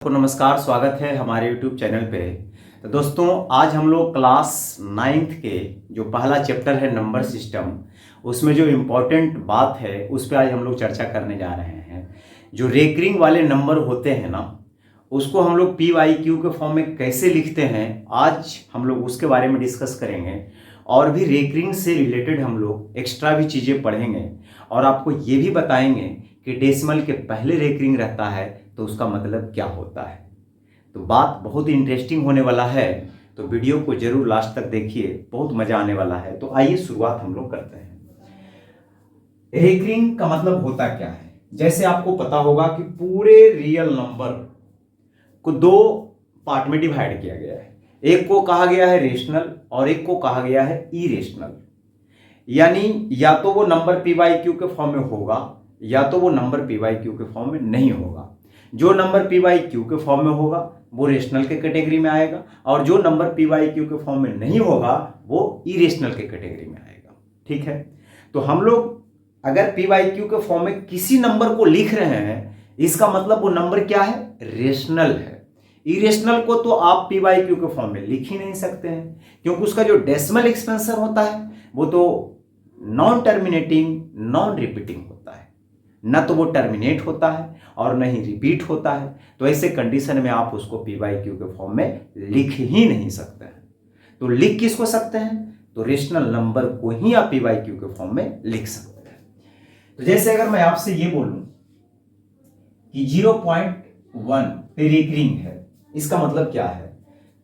को नमस्कार, स्वागत है हमारे YouTube चैनल पे। तो दोस्तों, आज हम लोग क्लास 9th के जो पहला चैप्टर है नंबर सिस्टम, उसमें जो इम्पोर्टेंट बात है उस पर आज हम लोग चर्चा करने जा रहे हैं। जो रेकरिंग वाले नंबर होते हैं ना, उसको हम लोग PYQ के फॉर्म में कैसे लिखते हैं, आज हम लोग उसके बारे में डिस्कस करेंगे। और भी रेकरिंग से रिलेटेड हम लोग एक्स्ट्रा भी चीज़ें पढ़ेंगे और आपको ये भी बताएंगे कि डेसिमल के पहले रेकरिंग रहता है तो उसका मतलब क्या होता है। तो बात बहुत इंटरेस्टिंग होने वाला है, तो वीडियो को जरूर लास्ट तक देखिए, बहुत मजा आने वाला है। तो आइए शुरुआत हम लोग करते हैं। रेकरिंग का मतलब होता क्या है? जैसे आपको पता होगा कि पूरे रियल नंबर को दो पार्ट में डिवाइड किया गया है। एक को कहा गया है रेशनल और एक को कहा गया है इरेशनल। यानी या तो वो नंबर PYQ के फॉर्म में होगा या तो वो नंबर PYQ के फॉर्म में नहीं होगा। जो नंबर PYQ के फॉर्म में होगा वो रेशनल के कैटेगरी में आएगा और जो नंबर PYQ के फॉर्म में नहीं होगा वो इरेशनल के कैटेगरी में आएगा। ठीक है, तो हम लोग अगर PYQ के फॉर्म में किसी नंबर को लिख रहे हैं, इसका मतलब वो नंबर क्या है? रेशनल है। इरेशनल को तो आप PYQ के फॉर्म में लिख ही नहीं सकते हैं, क्योंकि उसका जो डेसिमल एक्सपेंशन होता है वो तो नॉन टर्मिनेटिंग नॉन रिपीटिंग होता है, न तो वो टर्मिनेट होता है और न ही रिपीट होता है। तो ऐसे कंडीशन में आप उसको PYQ के फॉर्म में लिख ही नहीं सकते हैं। तो लिख किसको सकते हैं? तो रेशनल नंबर को ही आप PYQ के फॉर्म में लिख सकते हैं। तो जैसे अगर मैं आपसे ये बोलूं कि 0.1 पे रेकरिंग है, इसका मतलब क्या है?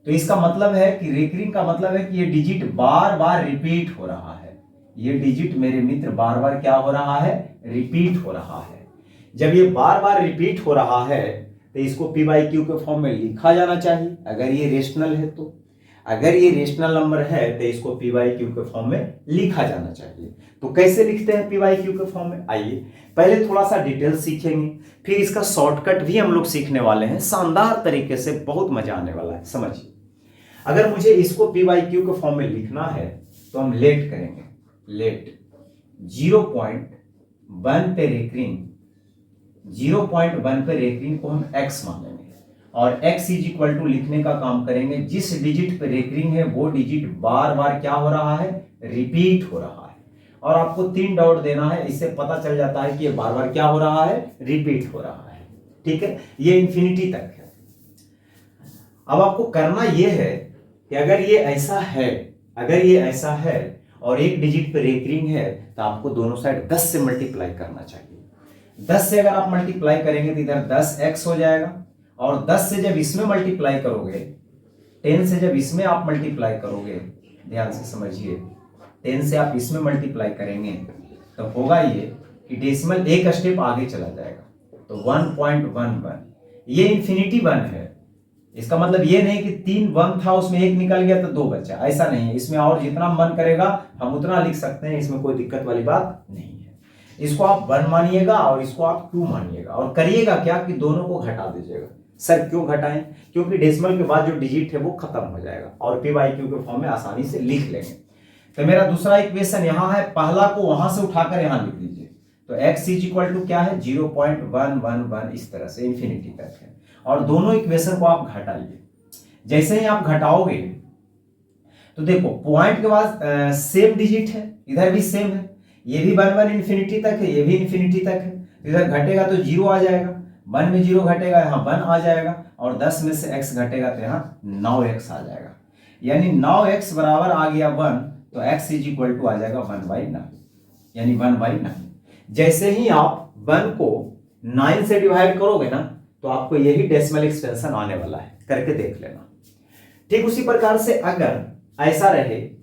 तो इसका मतलब है कि रेकरिंग का मतलब है कि ये डिजिट बार बार रिपीट हो रहा है। ये डिजिट मेरे मित्र बार बार क्या हो रहा है? रिपीट हो रहा है। जब ये बार बार रिपीट हो रहा है तो इसको PYQ के फॉर्म में लिखा जाना चाहिए, अगर ये रेशनल है तो। अगर ये रेशनल नंबर है तो इसको PYQ के फॉर्म में लिखा जाना चाहिए। तो कैसे लिखते हैं PYQ के फॉर्म में? आइए पहले थोड़ा सा डिटेल सीखेंगे, फिर इसका शॉर्टकट भी हम लोग सीखने वाले हैं शानदार तरीके से, बहुत मजा आने वाला है। समझिए, अगर मुझे इसको PYQ के फॉर्म में लिखना है तो हम लेट करेंगे। लेट 0.1 पे रेकरिंग, 0.1 पे रेकरिंग को हम x मानेंगे और x इज इक्वल टू लिखने का काम करेंगे। जिस डिजिट पे रेकरिंग है वो डिजिट बार बार क्या हो रहा है? रिपीट हो रहा है। और आपको 3 डॉट देना है, इससे पता चल जाता है कि ये बार बार क्या हो रहा है? रिपीट हो रहा है। ठीक है, ये इंफिनिटी तक है। अब आपको करना ये है कि अगर ये ऐसा है, अगर ये ऐसा है और एक डिजिट पे रेकरिंग है तो आपको दोनों साइड 10 से मल्टीप्लाई करना चाहिए। 10 से अगर आप मल्टीप्लाई करेंगे तो इधर 10x हो जाएगा और 10 से जब इसमें मल्टीप्लाई करोगे, 10 से जब इसमें आप मल्टीप्लाई करोगे, ध्यान से समझिए, 10 से आप इसमें मल्टीप्लाई करेंगे तो होगा ये कि डेसिमल एक स्टेप आगे चला जाएगा। तो 1.11 ये इंफिनिटी 1 है। इसका मतलब ये नहीं कि 3 1 था उसमें एक निकल गया तो 2 बचा, ऐसा नहीं है। इसमें और जितना मन करेगा हम उतना लिख सकते हैं, इसमें कोई दिक्कत वाली बात नहीं है। इसको आप 1 मानिएगा और इसको आप 2 मानिएगा और करिएगा क्या कि दोनों को घटा दीजिएगा। सर क्यों घटाएं? क्योंकि डेसिमल के बाद जो डिजिट है वो खत्म हो जाएगा और PYQ के फॉर्म में आसानी से लिख लेंगे। तो मेरा दूसरा इक्वेशन यहां है, पहला को वहां से उठाकर यहां लिख दीजिए। तो x इज इक्वल टू क्या है? 0.111, इस तरह से इंफिनिटी तक है। और दोनों इक्वेशन को आप घटाइए। जैसे ही आप घटाओगे तो देखो पॉइंट के बाद सेम डिजिट है, इधर भी सेम है, ये भी 1 इंफिनिटी तक है, ये भी इंफिनिटी तक है। इधर घटेगा तो 0 आ जाएगा, 1 में 0 घटेगा यहाँ 1 आ जाएगा और 10 में से x घटेगा तो यहाँ 9x आ जाएगा। यानी 9x बराबर आ गया 1, तो x इज इक्वल टू आ जाएगा 1/9, यानी 1/9। जैसे ही आप 1 को 9 से डिवाइड करोगे ना तो आपको यही डेसिमल एक्सपेंशन आने वाला है, करके देख लेना। ठीक उसी प्रकार से अगर ऐसा रहे कि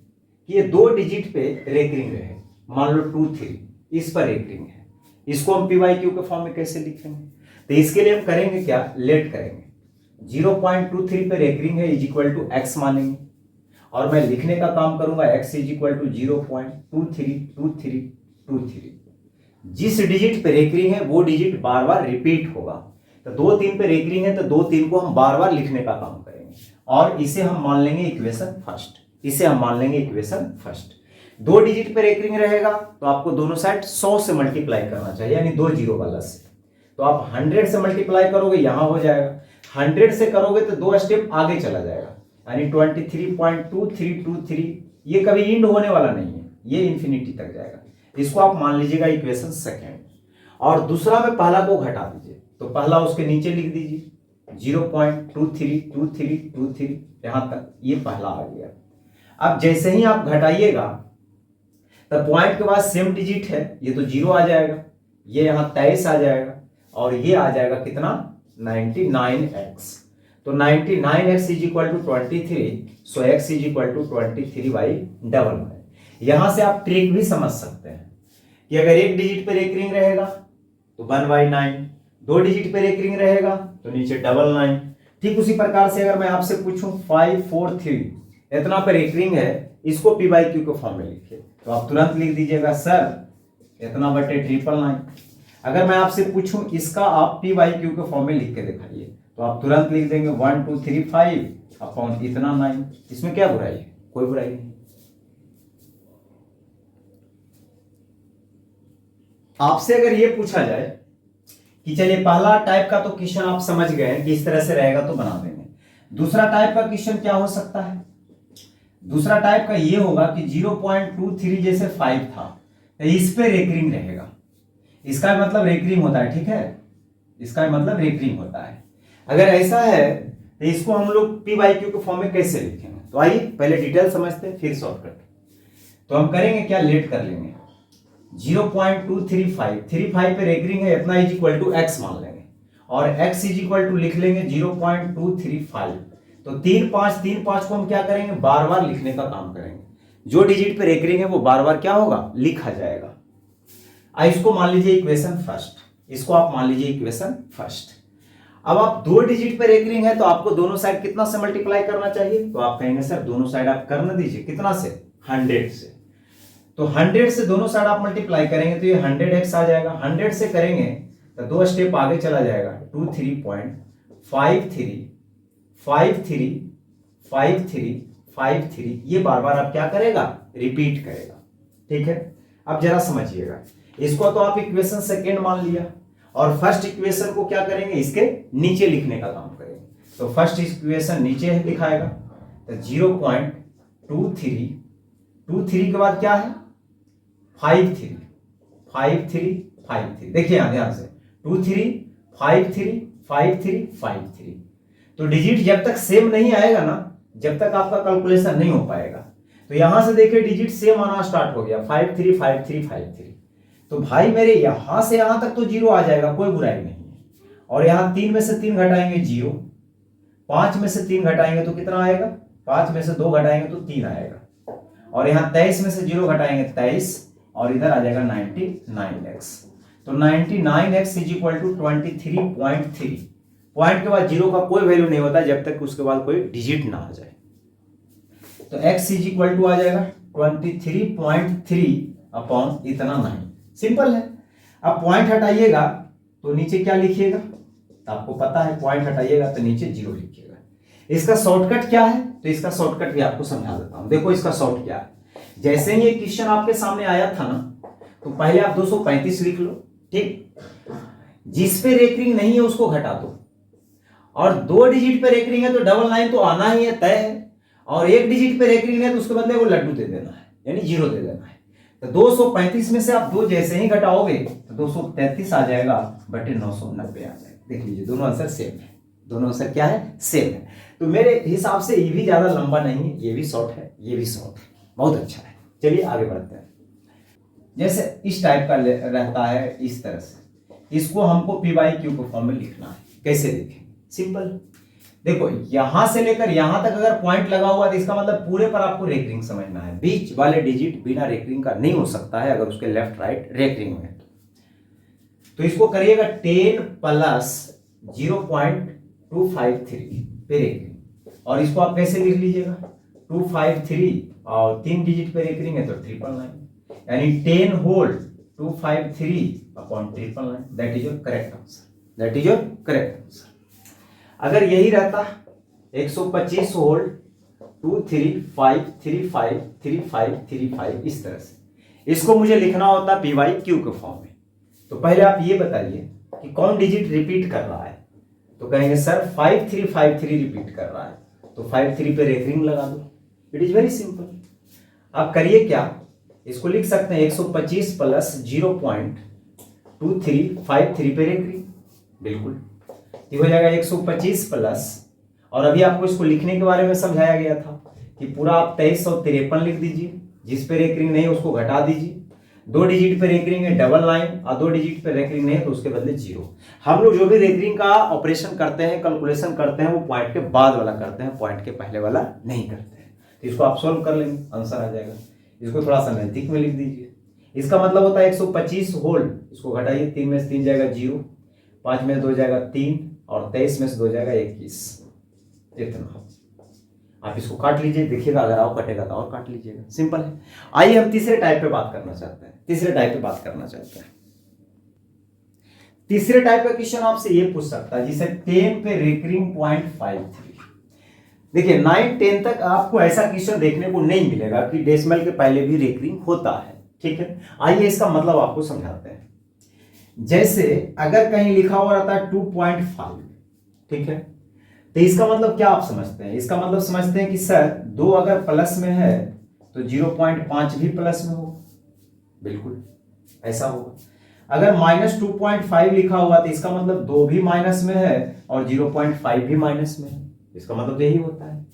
ये 2 डिजिट पे रेकरिंग रहे, मान लो 2 3, इस पर रेकरिंग है, इसको हम PYQ के फॉर्म में कैसे लिखेंगे? तो इसके लिए हम करेंगे क्या? लेट करेंगे। 0.23 पे रेकरिंग है इज इक्वल टू x मानेंगे और मैं लिखने का काम करूंगा x इज इक्वल टू 0.232323। जिस डिजिट पे रेकरिंग है वो डिजिट बार बार रिपीट होगा। तो 2 3 पे रेकरिंग है तो 2 3 को हम बार बार लिखने का काम करेंगे और इसे हम मान लेंगे इक्वेशन फर्स्ट। इसे हम मान लेंगे इक्वेशन फर्स्ट। 2 डिजिट पे रेकरिंग रहेगा तो आपको दोनों साइड 100 से मल्टीप्लाई करना चाहिए, यानी 2 जीरो वाला से। तो आप 100 से मल्टीप्लाई करोगे, यहां हो जाएगा 100 से करोगे तो 2 स्टेप आगे चला जाएगा, यानी 23.2323, ये कभी इंड होने वाला नहीं है, ये इन्फिनिटी तक जाएगा। इसको आप मान लीजिएगा इक्वेशन सेकेंड। और दूसरा में पहला को घटा दीजिए, तो पहला उसके नीचे लिख दीजिए 0.232323, यहां तक ये पहला आ गया। अब जैसे ही आप घटाइएगा तब पॉइंट के बाद सेम डिजिट है, ये तो 0 आ जाएगा, ये यहां 23 आ जाएगा, और ये आ जाएगा कितना 99x। तो 99x is equal to 23, so x is equal to 23/9। यहां से आप ट्रिक भी समझ सकते हैं कि अगर एक डिजिट पे रेकरिंग रहेगा तो 1/9, 2 डिजिट पे रेकरिंग रहेगा तो नीचे 99। ठीक उसी प्रकार से अगर मैं आपसे पूछूं 543 इतना पे रेकरिंग है, इसको p/q के फॉर्म में लिखिए, तो आप तुरंत लिख दीजिएगा सर इतना बटे 999। अगर मैं आपसे पूछूं इसका आप p/q के फॉर्म में लिख के दिखाइए, तो आप तुरंत लिख देंगे 1235 अपॉन इतना 9। इसमें क्या बुराई है? कोई बुराई नहीं। आपसे अगर ये पूछा जाए कि चलिए पहला टाइप का तो क्वेश्चन आप समझ गए कि इस तरह से रहेगा तो बना देंगे, दूसरा टाइप का क्वेश्चन क्या हो सकता है? दूसरा टाइप का ये होगा कि 0.23 जैसे 5 था, तो इस पे रेकरिंग रहेगा, इसका मतलब रेकरिंग होता है, ठीक है, इसका मतलब रेकरिंग होता है। अगर ऐसा है तो इसको हम लोग p/q के फॉर्म में कैसे लिखेंगे? तो आइए पहले डिटेल समझते हैं फिर शॉर्टकट। तो हम करेंगे क्या, लेट कर लेंगे 0.235 पे रेकरिंग है, इतना इज इक्वल टू x मान लेंगे, और x इज इक्वल टू लिख लेंगे 0.235। तो 3 5 को हम क्या करेंगे, बार बार लिखने का काम करेंगे, जो डिजिट पे रेकरिंग है वो बार बार क्या होगा, लिखा जाएगा। इसको मान लीजिए इक्वेशन फर्स्ट, इसको आप मान लीजिए इक्वेशन फर्स्ट। अब आप 2 डिजिट पे रेकरिंग है तो आपको दोनों साइड कितना से मल्टीप्लाई करना चाहिए? तो आप कहेंगे सर दोनों साइड आप करना दीजिए, कितना से, 100 से। तो 100 से दोनों साइड आप मल्टीप्लाई करेंगे तो ये 100x आ जाएगा। 100 से करेंगे तो 2 स्टेप आगे चला जाएगा, 23.535353, ये बार बार आप क्या करेगा, रिपीट करेगा। ठीक है, अब जरा समझिएगा, इसको तो आप इक्वेशन सेकेंड मान लिया, और फर्स्ट इक्वेशन को क्या करेंगे, इसके नीचे लिखने का काम करेंगे। तो फर्स्ट इक्वेशन नीचे लिखाएगा, तो 0.23 के बाद क्या है, 53। देखिए यहां ध्यान से 23 53 53 53। तो डिजिट जब तक सेम नहीं आएगा ना, जब तक आपका कैलकुलेशन नहीं हो पाएगा। तो यहां से देखिए डिजिट सेम आना स्टार्ट हो गया, 53 53 53। तो भाई मेरे यहां से यहां तक तो 0 आ जाएगा, कोई बुराई नहीं है। और यहां 3 में से 3 घटाएंगे 0, 5 में से 3 घटाएंगे तो कितना आएगा, 5 में से 2 घटाएंगे तो 3 आएगा, और यहां 23 में से 0 घटाएंगे 23, और इधर आ जाएगा 99x। तो 99x is equal to 23.3। Point के बाद 0 का कोई वैल्यू नहीं होता जब तक उसके बाद कोई डिजिट ना आ जाए। तो x इज इक्वल टू आ जाएगा 23.3 अपॉन इतना 9। सिंपल है। अब पॉइंट हटाइएगा तो नीचे क्या लिखिएगा, तो आपको पता है पॉइंट हटाइएगा तो नीचे 0 लिखिएगा। इसका शॉर्टकट क्या है, तो इसका शॉर्टकट भी आपको समझा देता हूं। देखो इसका शॉर्ट क्या है, जैसे ही ये क्वेश्चन आपके सामने आया था ना, तो पहले आप 235 लिख लो, ठीक, जिस पे रेकरिंग नहीं है उसको घटा दो, और 2 डिजिट पे रेकरिंग है तो 99 तो आना ही है, तय है, और 1 डिजिट पे रेकरिंग है तो उसके बदले वो लड्डू दे देना है, यानी 0 दे देना है। तो 235 में से आप 2 जैसे ही घटाओगे तो 233 आ जाएगा बटे 990 आ जाएगा। देख लीजिए दोनों आंसर सेम है, दोनों आंसर क्या है, सेम है। तो मेरे हिसाब से ये भी ज्यादा लंबा नहीं है, ये भी शॉर्ट है, ये भी शॉर्ट है, बहुत अच्छा है। चलिए आगे बढ़ते हैं। जैसे इस टाइप का रहता है, इस तरह से इसको हमको p/q के फॉर्म में लिखना है। कैसे लिखें, सिंपल, देखो यहां से लेकर यहां तक अगर पॉइंट लगा हुआ तो इसका मतलब पूरे पर आपको रेकरिंग समझना है। बीच वाले डिजिट बिना रेकरिंग का नहीं हो सकता है, अगर उसके लेफ्ट राइट रेकरिंग में। तो इसको करिएगा 10 प्लस 0.253 पे रेकरिंग, और इसको आप कैसे लिख लीजिएगा, 253 और 3 डिजिट पे रेकरिंग है तो 999, यानी 10 whole 253 upon 999। That is your correct answer, that is your correct answer. अगर यही रहता 125 होल 235353535 इस तरह से, इसको मुझे लिखना होता p/q के फॉर्म में। तो पहले आप ये बताइए कि कौन डिजिट रिपीट कर रहा है। तो कहेंगे सर 5353 रिपीट कर रहा है, तो 53 पे रेकरिंग लगा दो। It is very simple. आप करिए क्या, इसको लिख सकते हैं 125 प्लस 0.2353 पे रेकरिंग, बिल्कुल। ये हो जाएगा 125 प्लस, और अभी आपको इसको लिखने के बारे में समझाया गया था कि पूरा आप 2353 लिख दीजिए, जिस पे रेकरिंग नहीं है उसको घटा दीजिए। 2 डिजिट पे रेकरिंग है डबल लाइन, और 2 डिजिट पे रेकरिंग नहीं है तो उसके बदले 0। हम लोग जो भी रेकरिंग का ऑपरेशन करते हैं, कैलकुलेशन करते हैं, वो पॉइंट के बाद वाला करते हैं, पॉइंट के पहले वाला नहीं करते हैं। तो इसको आप सोल्व कर लेंगे, आंसर आ जाएगा। इसको थोड़ा सा नजदीक में लिख दीजिए। इसका मतलब होता है 125 होल, इसको घटाइए, 3 में से 3 जाएगा 0, 5 में से 2 जाएगा 3, और 23 में से 2 जाएगा 21। इतना आप इसको काट लीजिए, देखिएगा अगर आओ कटेगा तो और काट लीजिएगा, सिंपल है। आइए हम तीसरे टाइप पे बात करना चाहते हैं। तीसरे टाइप का क्वेश्चन आपसे ये पूछ सकता है, जिसे 10 पे रेकरिंग 0.53। देखिए 9 10 तक आपको ऐसा क्वेश्चन देखने को नहीं मिलेगा कि डेसिमल के पहले भी रेकरिंग होता है, ठीक है। आइए इसका मतलब आपको समझाते हैं। जैसे अगर कहीं लिखा हुआ रहता है 2.5, ठीक है, तो इसका मतलब क्या आप समझते हैं? इसका मतलब समझते हैं कि सर 2 अगर प्लस में है तो 0.5 भी प्लस में होगा, बिल्कुल ऐसा होगा। अगर -2.5 लिखा हुआ तो इसका मतलब 2 भी माइनस में है और 0.5 भी माइनस में है, इसका मतलब यही होता है।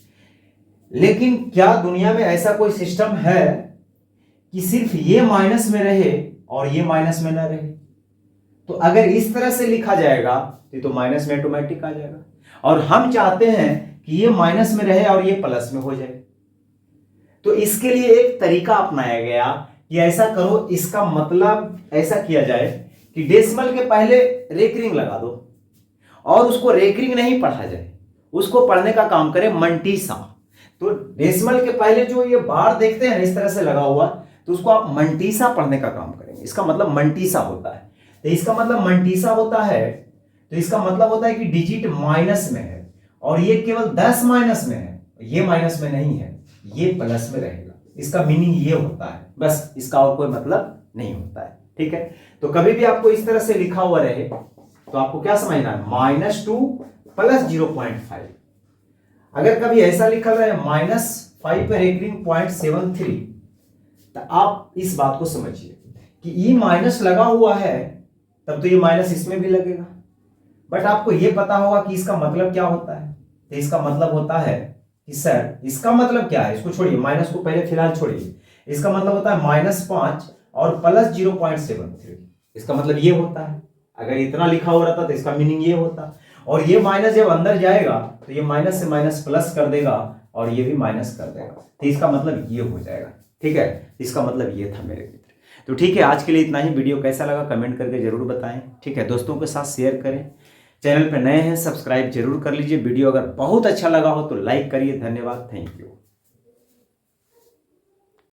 लेकिन क्या दुनिया में ऐसा कोई सिस्टम है कि सिर्फ ये माइनस में रहे और ये माइनस में ना रहे? तो अगर इस तरह से लिखा जाएगा तो माइनस में ऑटोमेटिक आ जाएगा, और हम चाहते हैं कि ये माइनस में रहे और ये प्लस में हो जाए। तो इसके लिए एक तरीका अपनाया गया कि ऐसा करो, इसका मतलब ऐसा किया जाए कि डेसिमल के पहले रेकरिंग लगा दो, और उसको रेकरिंग नहीं पढ़ा जाए, उसको पढ़ने का काम करें मंटीसा। तो डेसिमल के पहले जो ये बार देखते हैं इस तरह से लगा हुआ, तो उसको आप मंटीसा पढ़ने का काम करेंगे। इसका मतलब मंटीसा होता है। तो इसका मतलब मंटीसा होता है, तो इसका मतलब होता है कि डिजिट माइनस में है और ये केवल 10 माइनस में है, ये माइनस में नहीं है, ये प्लस में रहेगा। इसका मीनिंग ये होता है, बस, इसका और कोई मतलब नहीं होता है, ठीक है। तो कभी भी आपको इस तरह से लिखा हुआ रहे तो आपको क्या समझना है, -2 प्लस 0.5। अगर कभी ऐसा लिखा रहे -5 पर रेकरिंग 0.73, तो आप इस बात को समझिए कि ई माइनस लगा हुआ है, तब तो ये माइनस इसमें भी लगेगा। बट आपको ये पता होगा कि इसका मतलब क्या होता है। तो इसका मतलब होता है कि सर इसका मतलब क्या है, इसको छोड़िए, माइनस को पहले फिलहाल छोड़िए। इसका मतलब होता है -5 और प्लस 0.73। इसका मतलब ये होता है। अगर इतना लिखा हो रहा था तो इसका मीनिंग ये होता, और ये माइनस जब अंदर जाएगा तो ये माइनस से माइनस प्लस कर देगा और ये भी माइनस कर देगा, तो इसका मतलब ये हो जाएगा, ठीक है। इसका मतलब ये था मेरे मित्र। तो ठीक है, आज के लिए इतना ही। वीडियो कैसा लगा कमेंट करके जरूर बताएं, ठीक है। दोस्तों के साथ शेयर करें, चैनल पर नए हैं सब्सक्राइब जरूर कर लीजिए। वीडियो अगर बहुत अच्छा लगा हो तो लाइक करिए। धन्यवाद, थैंक यू।